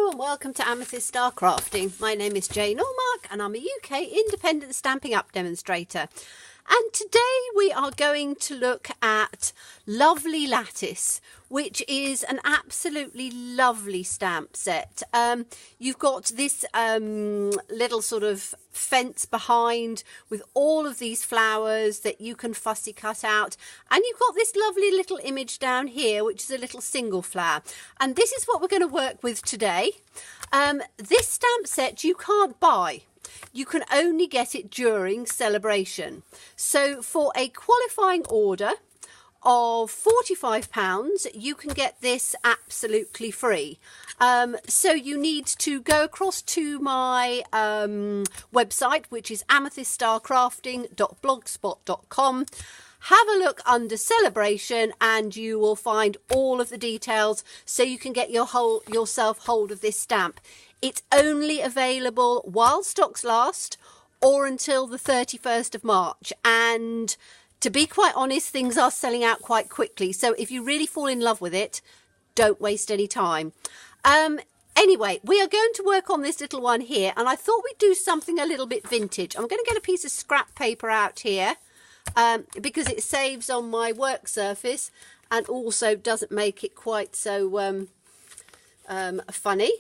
Hello and welcome to Amethyst Star Crafting. My name is Jane Allmark and I'm a UK independent Stampin' Up demonstrator. And today we are going to look at Lovely Lattice, which is an absolutely lovely stamp set. You've got this little sort of fence behind with all of these flowers that you can fussy cut out. And you've got this lovely little image down here, which is a little single flower. And this is what we're going to work with today. This stamp set you can't buy. You can only get it during Sale-A-Bration. So for a qualifying order of £45, you can get this absolutely free. So you need to go across to my website, which is amethyststarcrafting.blogspot.com. Have a look under Sale-A-Bration and you will find all of the details so you can get yourself hold of this stamp. It's only available while stocks last or until the 31st of March. And to be quite honest, things are selling out quite quickly. So if you really fall in love with it, don't waste any time. Anyway, we are going to work on this little one here. And I thought we'd do something a little bit vintage. I'm going to get a piece of scrap paper out here because it saves on my work surface and also doesn't make it quite so funny.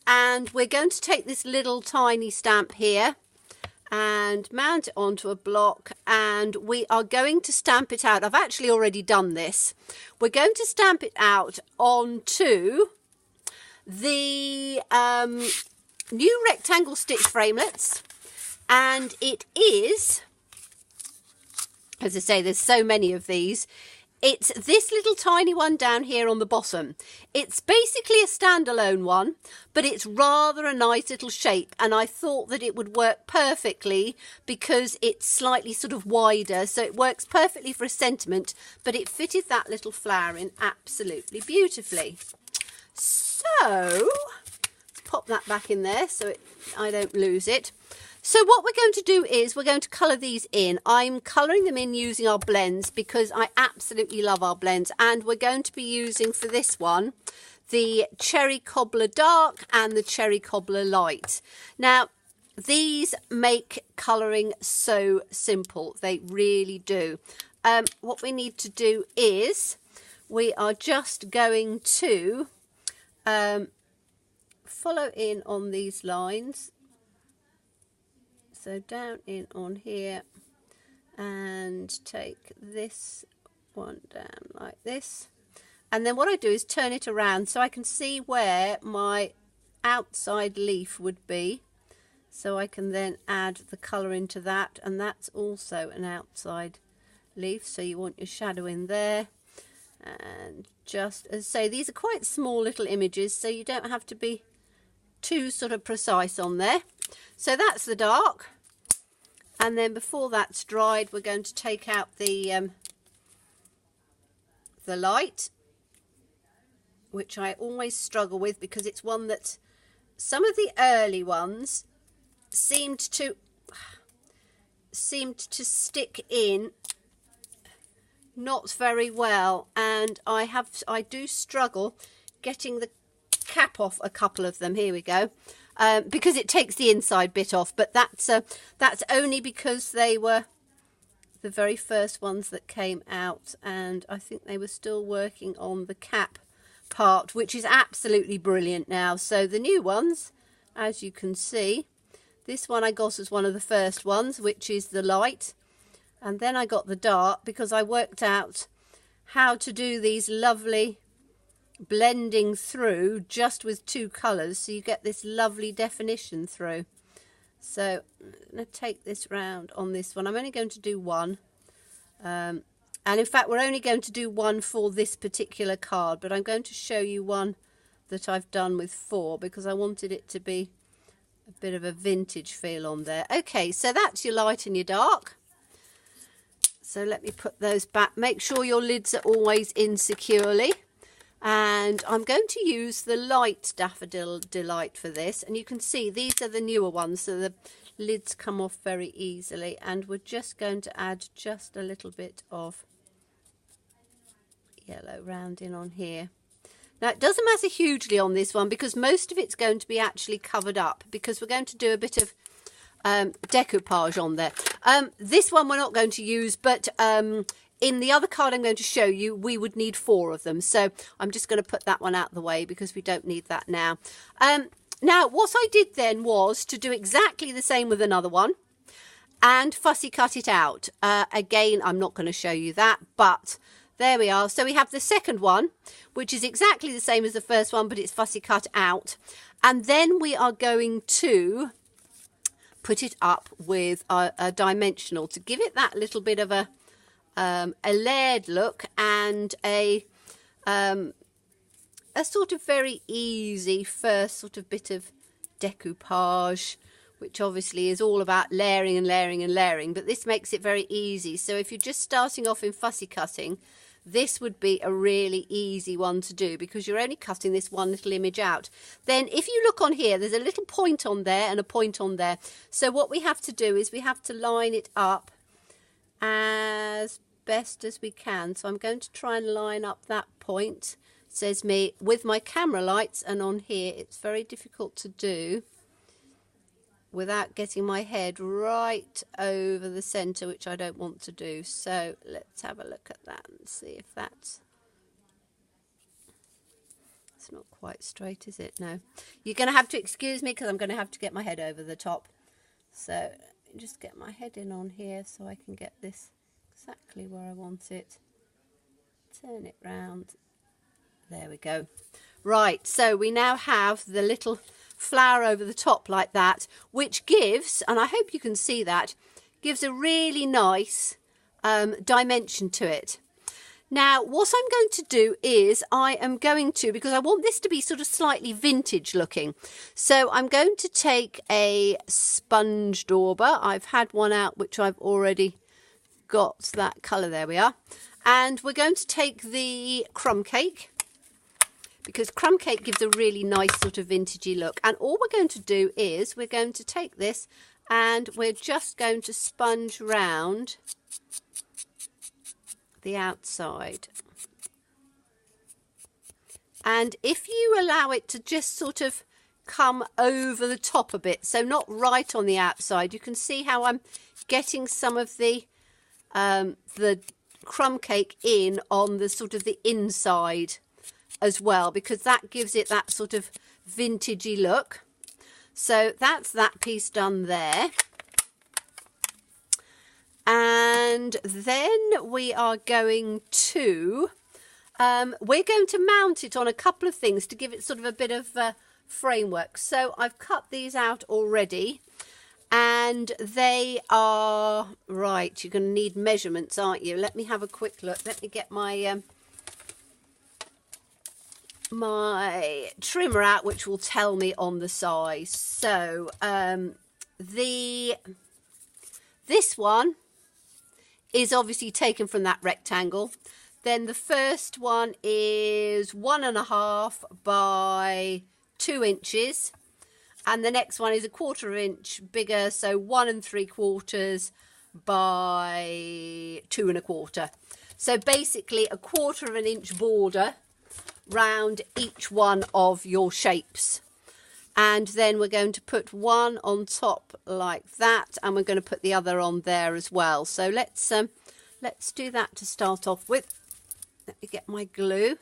And we're going to take this little tiny stamp here and mount it onto a block, and we are going to stamp it out. I've actually already done this. We're going to stamp it out onto the new rectangle stitch framelits, and it is, as I say, there's so many of these. It's this little tiny one down here on the bottom. It's basically a standalone one, but it's rather a nice little shape. And I thought that it would work perfectly because it's slightly sort of wider. So it works perfectly for a sentiment, but it fitted that little flower in absolutely beautifully. So let's pop that back in there so I don't lose it. So what we're going to do is we're going to colour these in. I'm colouring them in using our blends because I absolutely love our blends. And we're going to be using for this one the Cherry Cobbler Dark and the Cherry Cobbler Light. Now, these make colouring so simple. They really do. What we need to do is we are just going to follow in on these lines. So down in on here and take this one down like this. And then what I do is turn it around so I can see where my outside leaf would be. So I can then add the colour into that, and that's also an outside leaf. So you want your shadow in there. And just as I say, these are quite small little images, so you don't have to be too sort of precise on there. So that's the dark, and then before that's dried, we're going to take out the light, which I always struggle with because it's one that some of the early ones seemed to stick in not very well, and I do struggle getting the cap off a couple of them. Here we go. Because it takes the inside bit off, but that's only because they were the very first ones that came out, and I think they were still working on the cap part, which is absolutely brilliant now. So the new ones, as you can see, this one I got as one of the first ones, which is the light, and then I got the dark because I worked out how to do these lovely blending through just with two colours, so you get this lovely definition through. So I'm going to take this round on this one. I'm only going to do one, and in fact we're only going to do one for this particular card, but I'm going to show you one that I've done with four because I wanted it to be a bit of a vintage feel on there. Okay, so that's your light and your dark. So let me put those back. Make sure your lids are always in securely. And I'm going to use the light Daffodil Delight for this, and you can see these are the newer ones, so the lids come off very easily. And we're just going to add just a little bit of yellow round in on here. Now, it doesn't matter hugely on this one because most of it's going to be actually covered up because we're going to do a bit of decoupage on there. This one we're not going to use, but in the other card I'm going to show you, we would need 4 of them. So I'm just going to put that one out of the way because we don't need that now. Now, what I did then was to do exactly the same with another one and fussy cut it out. Again, I'm not going to show you that, but there we are. So we have the second one, which is exactly the same as the first one, but it's fussy cut out. And then we are going to put it up with a dimensional to give it that little bit of a layered look and a sort of very easy first sort of bit of decoupage, which obviously is all about layering and layering and layering, but this makes it very easy. So if you're just starting off in fussy cutting, this would be a really easy one to do because you're only cutting this one little image out. Then if you look on here, there's a little point on there and a point on there. So what we have to do is we have to line it up as best as we can. So I'm going to try and line up that point. It says me with my camera lights, and on here it's very difficult to do without getting my head right over the centre, which I don't want to do. So let's have a look at that and see if that's... It's not quite straight, is it? No. You're going to have to excuse me because I'm going to have to get my head over the top. So just get my head in on here so I can get this exactly where I want it. Turn it round. There we go. Right, so we now have the little flower over the top like that, which gives, and I hope you can see that, gives a really nice dimension to it. Now, what I'm going to do is I am going to, because I want this to be sort of slightly vintage looking, so I'm going to take a sponge dauber. I've had one out which I've already got that colour. There we are. And we're going to take the crumb cake, because crumb cake gives a really nice sort of vintagey look. And all we're going to do is we're going to take this and we're just going to sponge round the outside. And if you allow it to just sort of come over the top a bit, so not right on the outside, you can see how I'm getting some of the crumb cake in on the sort of the inside as well, because that gives it that sort of vintagey look. So that's that piece done there. And then we are going to mount it on a couple of things to give it sort of a bit of framework. So I've cut these out already, and they are, right, you're going to need measurements, aren't you? Let me have a quick look. Let me get my my trimmer out, which will tell me on the size. So this one is obviously taken from that rectangle. Then the first one is 1.5 by 2 inches, and the next one is 1/4 inch bigger, so 1 3/4 by 2 1/4. So basically 1/4 inch border round each one of your shapes. And then we're going to put one on top like that, and we're going to put the other on there as well. So let's do that to start off with. Let me get my glue,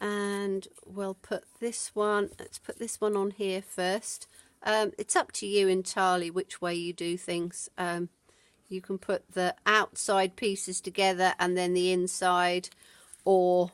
and we'll put this one, let's put this one on here first. It's up to you entirely which way you do things. You can put the outside pieces together and then the inside, or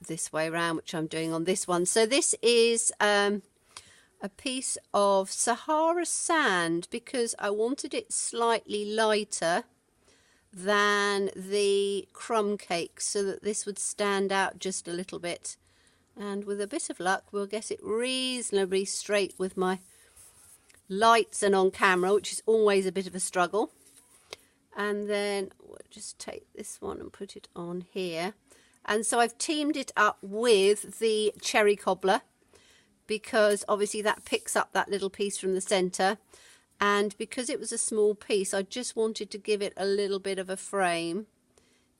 this way around, which I'm doing on this one. So this is a piece of Sahara sand, because I wanted it slightly lighter than the crumb cake, so that this would stand out just a little bit. And with a bit of luck, we'll get it reasonably straight with my lights and on camera, which is always a bit of a struggle. And then we'll just take this one and put it on here. And so I've teamed it up with the cherry cobbler, because obviously that picks up that little piece from the centre. And because it was a small piece, I just wanted to give it a little bit of a frame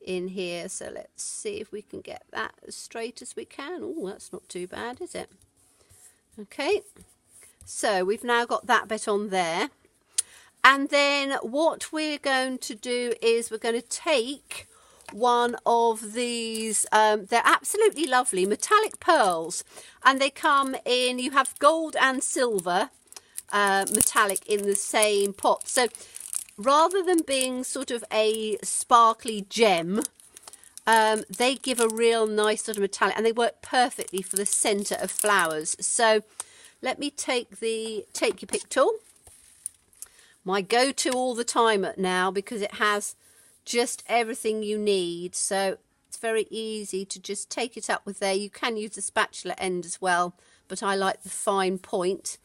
in here. So let's see if we can get that as straight as we can. Oh, that's not too bad, is it? Okay, so we've now got that bit on there. And then what we're going to do is we're going to take one of these, they're absolutely lovely, metallic pearls. And they come in, you have gold and silver metallic in the same pot. So rather than being sort of a sparkly gem, they give a real nice sort of metallic, and they work perfectly for the centre of flowers. So let me take your pick tool, my go-to all the time now, because it has just everything you need. So it's very easy to just take it up with there. You can use the spatula end as well, but I like the fine point.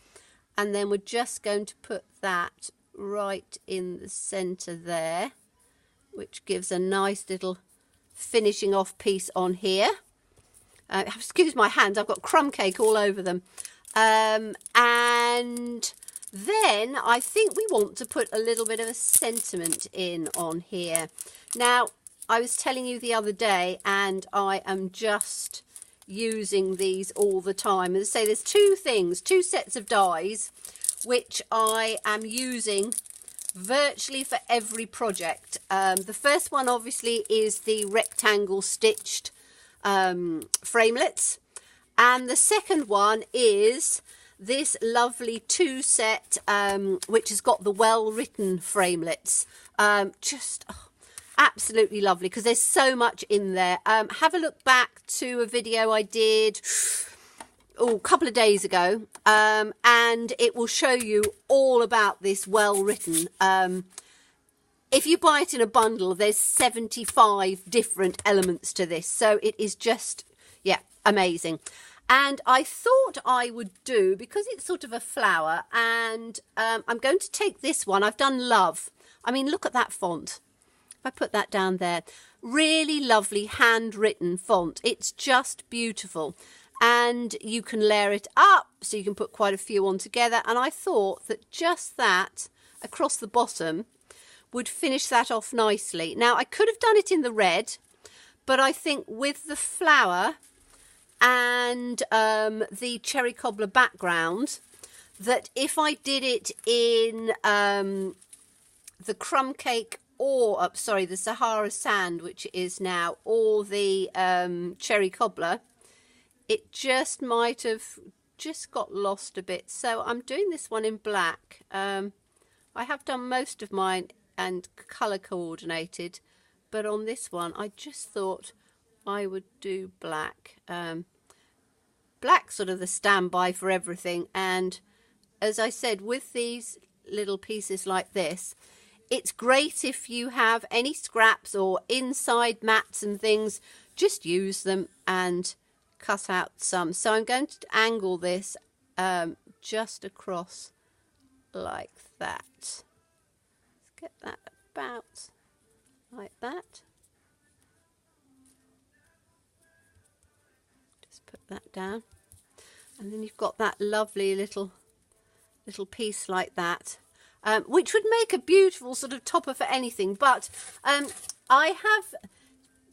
And then we're just going to put that right in the centre there, which gives a nice little finishing off piece on here. Excuse my hands, I've got crumb cake all over them. And then I think we want to put a little bit of a sentiment in on here. Now, I was telling you the other day, and I am just using these all the time. As I say, there's two sets of dies, which I am using virtually for every project. The first one obviously is the rectangle stitched framelits, and the second one is this lovely two set which has got the well written framelits. Absolutely lovely, because there's so much in there. Have a look back to a video I did a couple of days ago, and it will show you all about this well written. If you buy it in a bundle, there's 75 different elements to this, so it is just, yeah, amazing. And I thought I would do, because it's sort of a flower, and I'm going to take this one. I've done Love. I mean, look at that font. If I put that down there, really lovely handwritten font. It's just beautiful. And you can layer it up, so you can put quite a few on together. And I thought that just that across the bottom would finish that off nicely. Now, I could have done it in the red, but I think with the flower and the cherry cobbler background, that if I did it in the crumb cake, or the Sahara sand, which is now, or the cherry cobbler, it just might have just got lost a bit. So I'm doing this one in black. I have done most of mine and colour coordinated, but on this one I just thought I would do black. Black sort of the standby for everything. And as I said, with these little pieces like this, it's great if you have any scraps or inside mats and things, just use them and cut out some. So I'm going to angle this just across like that. Let's get that about like that. Just put that down, and then you've got that lovely little piece like that, which would make a beautiful sort of topper for anything. But I have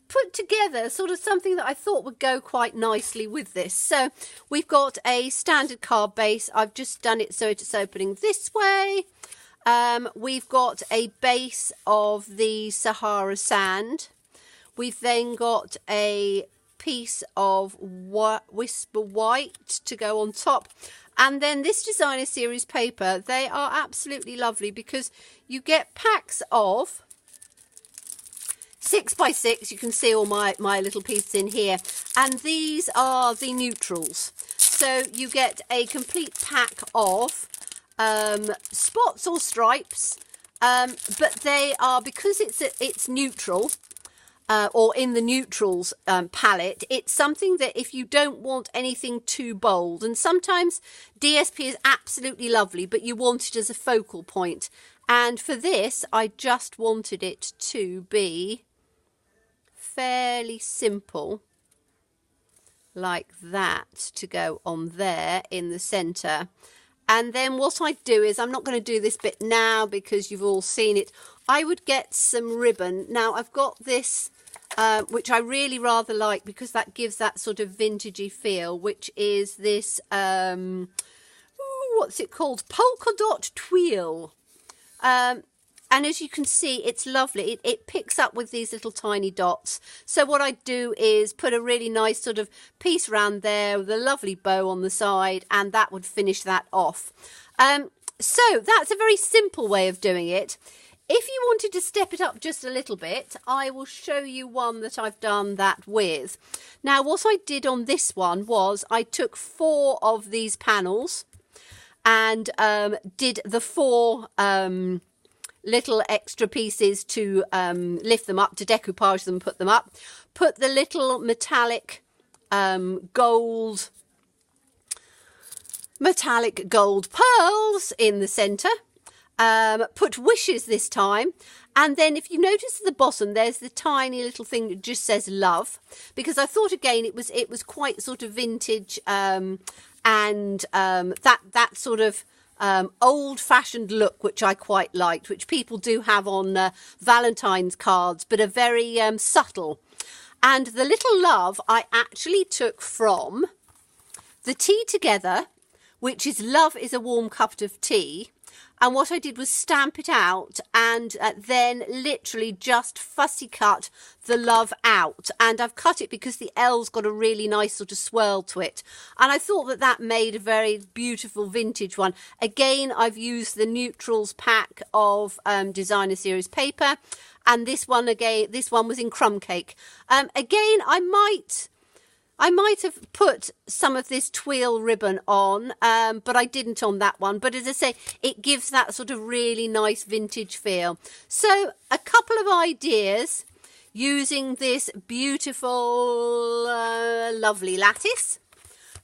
put together sort of something that I thought would go quite nicely with this. So we've got a standard card base. I've just done it so it's opening this way. We've got a base of the Sahara sand. We've then got a piece of Whisper White to go on top. And then this designer series paper, they are absolutely lovely, because you get packs of 6 by 6. You can see all my little pieces in here, and these are the neutrals. So you get a complete pack of spots or stripes, but they are, because it's neutral, or in the neutrals palette, it's something that if you don't want anything too bold, and sometimes DSP is absolutely lovely, but you want it as a focal point. And for this, I just wanted it to be fairly simple, like that, to go on there in the centre. And then what I do is, I'm not going to do this bit now because you've all seen it, I would get some ribbon. Now I've got this which I really rather like because that gives that sort of vintagey feel, which is this, what's it called? Polka Dot Twill. And as you can see, it's lovely. It picks up with these little tiny dots. So what I do is put a really nice sort of piece around there with a lovely bow on the side, and that would finish that off. So that's a very simple way of doing it. If you wanted to step it up just a little bit, I will show you one that I've done that with. Now, what I did on this one was I took 4 of these panels and did the 4 little extra pieces to lift them up, to decoupage them, put them up. Put the little metallic gold pearls in the centre. Put wishes this time, and then if you notice at the bottom there's the tiny little thing that just says love, because I thought again it was quite sort of vintage, and that sort of old-fashioned look, which I quite liked, which people do have on Valentine's cards, but are very subtle. And the little love I actually took from the Tea Together, which is Love is a Warm Cup of Tea. And what I did was stamp it out and then literally just fussy cut the love out. And I've cut it because the L's got a really nice sort of swirl to it. And I thought that that made a very beautiful vintage one. Again, I've used the Neutrals pack of Designer Series paper. And this one was in Crumb Cake. Again, I might have put some of this twill ribbon on, but I didn't on that one. But as I say, it gives that sort of really nice vintage feel. So a couple of ideas using this beautiful, lovely lattice.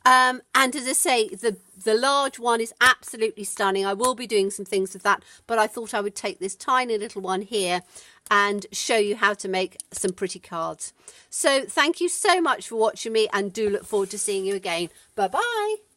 And as I say, the large one is absolutely stunning. I will be doing some things with that, but I thought I would take this tiny little one here and show you how to make some pretty cards. So thank you so much for watching me, and do look forward to seeing you again. Bye bye.